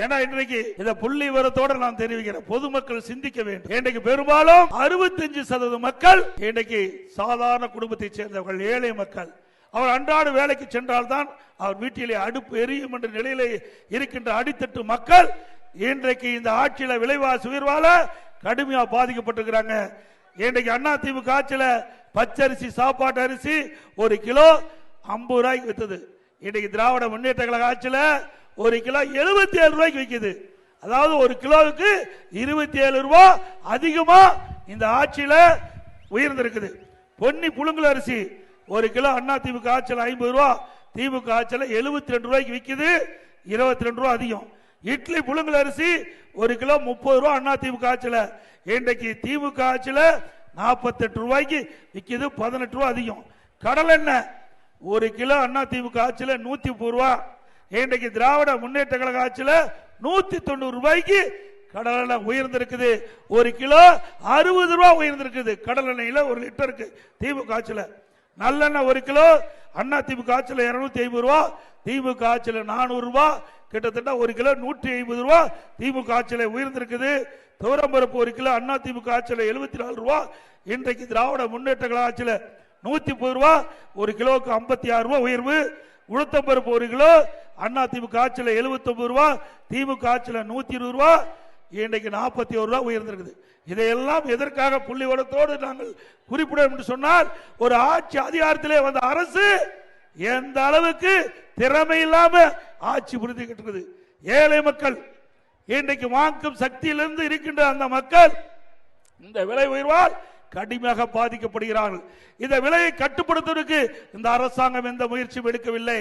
ஏன்னா இன்றைக்கு இந்த புள்ளி விவரத்தோட நான் தெரிவிக்கிறேன், பொதுமக்கள் சிந்திக்க வேண்டும். இன்றைக்கு பெரும்பாலும் 65% மக்கள் இன்றைக்கு சாதாரண குடும்பத்தை சேர்ந்தவர்கள், ஏழை மக்கள். அவர் அன்றாட வேலைக்கு சென்றால்தான் அவர் வீட்டிலே அடுப்பு எரியும் என்ற நிலையிலே இருக்கின்ற அடித்தட்டு மக்கள் இன்றைக்கு இந்த ஆட்சியில விலைவாசி உயர்வால கடுமையா பாதிக்கப்பட்டிருக்கிறாங்க. இன்றைக்கு அண்ணா திமுக ஆட்சியில பச்சரிசி சாப்பாட்டு அரிசி 1 கிலோ 50 ரூபாய்க்கு வித்தது. இன்றைக்கு திராவிட முன்னேற்ற கழக ஆட்சியில 1 கிலோ 77 ரூபாய்க்கு விற்குது. அதாவது 1 கிலோவுக்கு 27 ரூபாய் அதிகமா இந்த ஆட்சியில உயர்ந்திருக்குது. பொன்னி புழுங்கல் அரிசி 1 கிலோ அண்ணா திமுக ஆட்சியில் 50 ரூபாய், திமுக ஆட்சியில் 72 ரூபாய்க்கு விற்குது, 22 ரூபாய் அதிகம். இட்லி புழுங்கல் அரிசி 1 கிலோ 30 ரூபாய் அண்ணா திமுக ஆட்சியில், இன்றைக்கு திமுக ஆட்சியில் 48 ரூபாய்க்கு விற்குது, 18 ரூபாய் அதிகம். கடல் எண்ணெய் 1 கிலோ அண்ணா திமுக ஆட்சியில் 130 ரூபாய், இன்றைக்கு திராவிட முன்னேற்ற கழக ஆட்சியில் 190 ரூபாய்க்கு கடல் எண்ணெய் உயர்ந்திருக்குது. 1 கிலோ 60 ரூபாய் உயர்ந்திருக்குது கடல் எண்ணெயில 1 லிட்டருக்கு திமுக ஆட்சியில். நல்லெண்ணெய் 1 கிலோ அண்ணா திமுக ஆட்சியில் 250 ரூபாய், திமுக ஆட்சியில் 400 ரூபாய், கிட்டத்தட்ட 1 கிலோ 150 ரூபாய் திமுக ஆட்சியில் உயர்ந்திருக்குது. துவரம்பருப்பு 1 கிலோ அண்ணா திமுக ஆட்சியில் 74 ரூபாய், இன்றைக்கு திராவிட முன்னேற்ற கழக ஆட்சியில் 130 ரூபாய், 1 கிலோவுக்கு 56 ரூபாய் உயர்வு. உளுத்தம்பருப்பு 1 கிலோ அண்ணா திமுக ஆட்சியில் 79 ரூபாய், திமுக ஆட்சியில் 120 ரூபாய், இன்றைக்கு 41 ரூபாய் உயர்ந்திருக்குது. இதையெல்லாம் எதற்காக புள்ளிவிவரத்தோடு நாங்கள் குறிப்பிடும் என்று சொன்னால், ஒரு ஆட்சி அதிகாரத்திலே வந்த அரசு எந்த அளவுக்கு திறமை இல்லாம ஆட்சி புரிந்துகிட்டு இருக்குது. ஏழை மக்கள் இன்றைக்கு வாங்கும் சக்தியிலிருந்து இருக்கின்ற அந்த மக்கள் இந்த விலை உயர்வால் கடுமையாக பாதிக்கப்படுகிறார்கள். இந்த விலையை கட்டுப்படுத்துவதற்கு இந்த அரசாங்கம் எந்த முயற்சியும் எடுக்கவில்லை.